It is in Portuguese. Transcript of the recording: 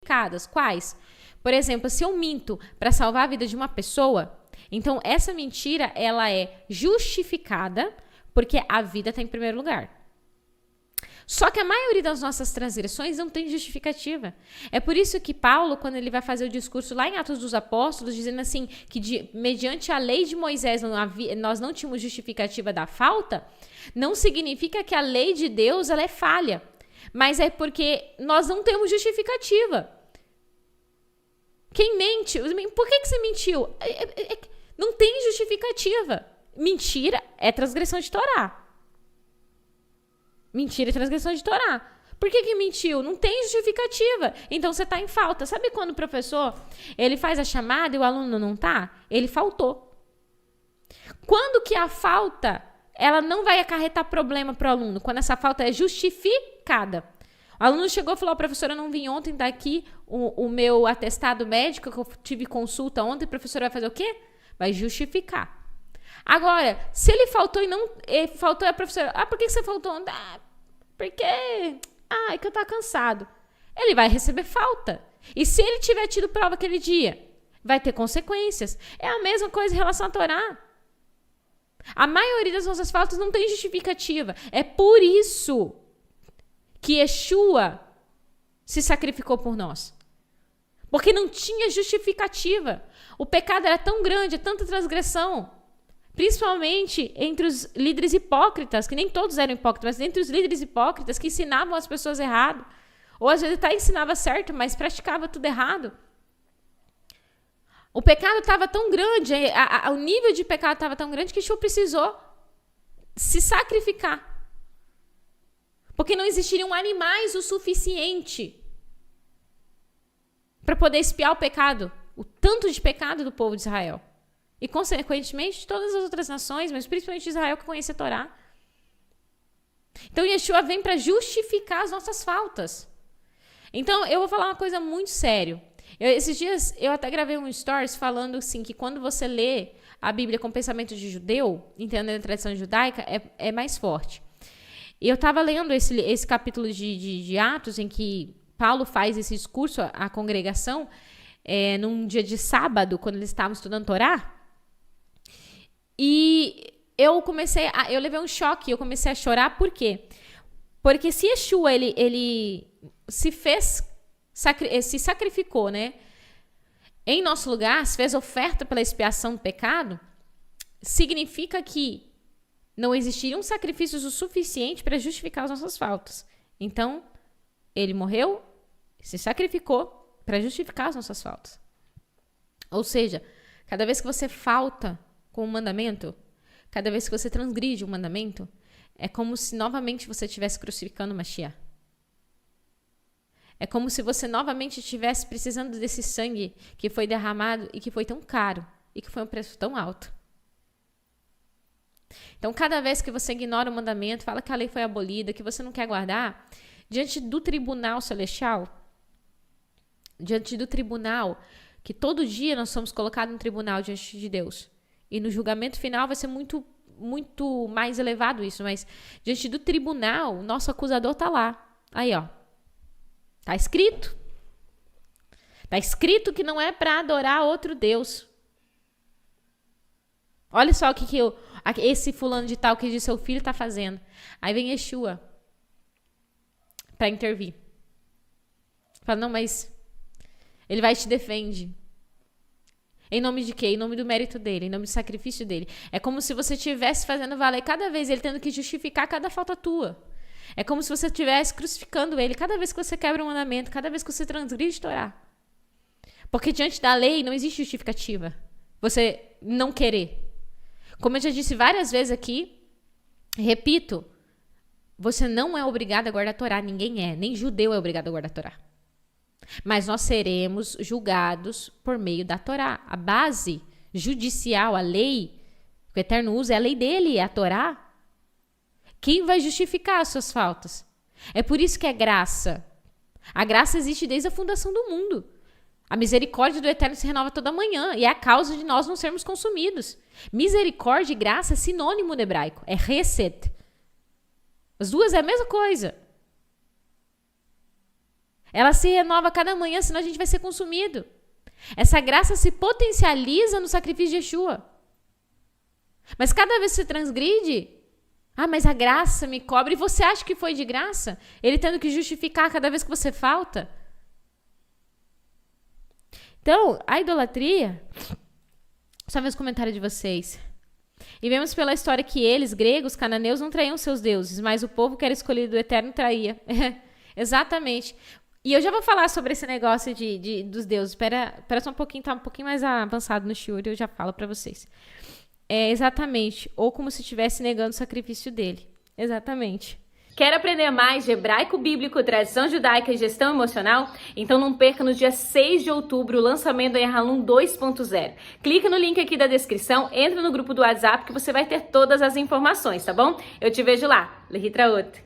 justificadas. Quais? Por exemplo, se eu minto para salvar a vida de uma pessoa, então essa mentira ela é justificada porque a vida está em primeiro lugar. Só que a maioria das nossas transgressões não tem justificativa. É por isso que Paulo, quando ele vai fazer o discurso lá em Atos dos Apóstolos, dizendo assim, que mediante a lei de Moisés nós não tínhamos justificativa da falta, não significa que a lei de Deus ela é falha, mas é porque nós não temos justificativa. Quem mente? Por que você mentiu? Não tem justificativa. Mentira é transgressão de Torá. Mentira e transgressão de Torá. Por que mentiu? Não tem justificativa. Então você está em falta. Sabe quando o professor ele faz a chamada e o aluno não está? Ele faltou. Quando que a falta ela não vai acarretar problema para o aluno? Quando essa falta é justificada. O aluno chegou e falou, professora, eu não vim ontem, tá aqui o meu atestado médico, que eu tive consulta ontem, a professora vai fazer o quê? Vai justificar. Agora, se ele faltou e não... faltou a professora... por que você faltou? Porque... é que eu tava cansado. Ele vai receber falta. E se ele tiver tido prova aquele dia, vai ter consequências. É a mesma coisa em relação à Torá. A maioria das nossas faltas não tem justificativa. É por isso que Yeshua se sacrificou por nós. Porque não tinha justificativa. O pecado era tão grande, tanta transgressão... Principalmente entre os líderes hipócritas, que nem todos eram hipócritas, mas entre os líderes hipócritas que ensinavam as pessoas errado. Ou às vezes até ensinava certo, mas praticava tudo errado. O pecado estava tão grande, o nível de pecado estava tão grande que Yeshua precisou se sacrificar. Porque não existiriam animais o suficiente para poder expiar o pecado, o tanto de pecado do povo de Israel. E, consequentemente, de todas as outras nações, mas principalmente Israel que conhece a Torá. Então, Yeshua vem para justificar as nossas faltas. Então, eu vou falar uma coisa muito séria. Esses dias, eu até gravei um stories falando assim, que quando você lê a Bíblia com pensamento de judeu, entendendo a tradição judaica, é mais forte. E eu estava lendo esse capítulo de Atos, em que Paulo faz esse discurso à congregação, num dia de sábado, quando eles estavam estudando Torá. E eu levei um choque, eu comecei a chorar, por quê? Porque se Yeshua, ele se sacrificou, né? Em nosso lugar, se fez oferta pela expiação do pecado, significa que não existiriam sacrifícios o suficiente para justificar as nossas faltas. Então, ele morreu, se sacrificou para justificar as nossas faltas. Ou seja, cada vez que você falta com o mandamento, cada vez que você transgride o mandamento, é como se novamente você estivesse crucificando o Mashiach. É como se você novamente estivesse precisando desse sangue que foi derramado e que foi tão caro e que foi um preço tão alto. Então, cada vez que você ignora o mandamento, fala que a lei foi abolida, que você não quer guardar, diante do tribunal celestial, diante do tribunal, que todo dia nós somos colocados no tribunal diante de Deus. E no julgamento final vai ser muito, muito mais elevado isso. Mas diante do tribunal, o nosso acusador está lá. Aí, ó. Está escrito. Está escrito que não é para adorar outro Deus. Olha só o que esse fulano de tal que diz seu filho está fazendo. Aí vem Yeshua para intervir. Fala, não, mas ele vai e te defende. Em nome de quê? Em nome do mérito dele, em nome do sacrifício dele. É como se você estivesse fazendo valer cada vez, ele tendo que justificar cada falta tua. É como se você estivesse crucificando ele cada vez que você quebra um mandamento, cada vez que você transgride Torá. Porque diante da lei não existe justificativa. Você não querer. Como eu já disse várias vezes aqui, repito, você não é obrigado a guardar a Torá, ninguém é, nem judeu é obrigado a guardar a Torá. Mas nós seremos julgados por meio da Torá. A base judicial, a lei que o Eterno usa é a lei dele, é a Torá. Quem vai justificar as suas faltas? É por isso que é graça. A graça existe desde a fundação do mundo. A misericórdia do Eterno se renova toda manhã e é a causa de nós não sermos consumidos. Misericórdia e graça é sinônimo no hebraico. É hesed. As duas é a mesma coisa. Ela se renova a cada manhã, senão a gente vai ser consumido. Essa graça se potencializa no sacrifício de Yeshua. Mas cada vez que você transgride, mas a graça me cobra. E você acha que foi de graça? Ele tendo que justificar cada vez que você falta? Então, a idolatria... Só ver os comentários de vocês. E vemos pela história que eles, gregos, cananeus, não traíam seus deuses, mas o povo que era escolhido do Eterno traía. Exatamente. E eu já vou falar sobre esse negócio dos deuses. Espera só um pouquinho, tá um pouquinho mais avançado no shiur e eu já falo para vocês. Exatamente. Ou como se estivesse negando o sacrifício dele. Exatamente. Quer aprender mais de hebraico bíblico, tradição judaica e gestão emocional? Então não perca no dia 6 de outubro o lançamento da Yahalum 2.0. Clica no link aqui da descrição, entra no grupo do WhatsApp que você vai ter todas as informações, tá bom? Eu te vejo lá. Lehitraot.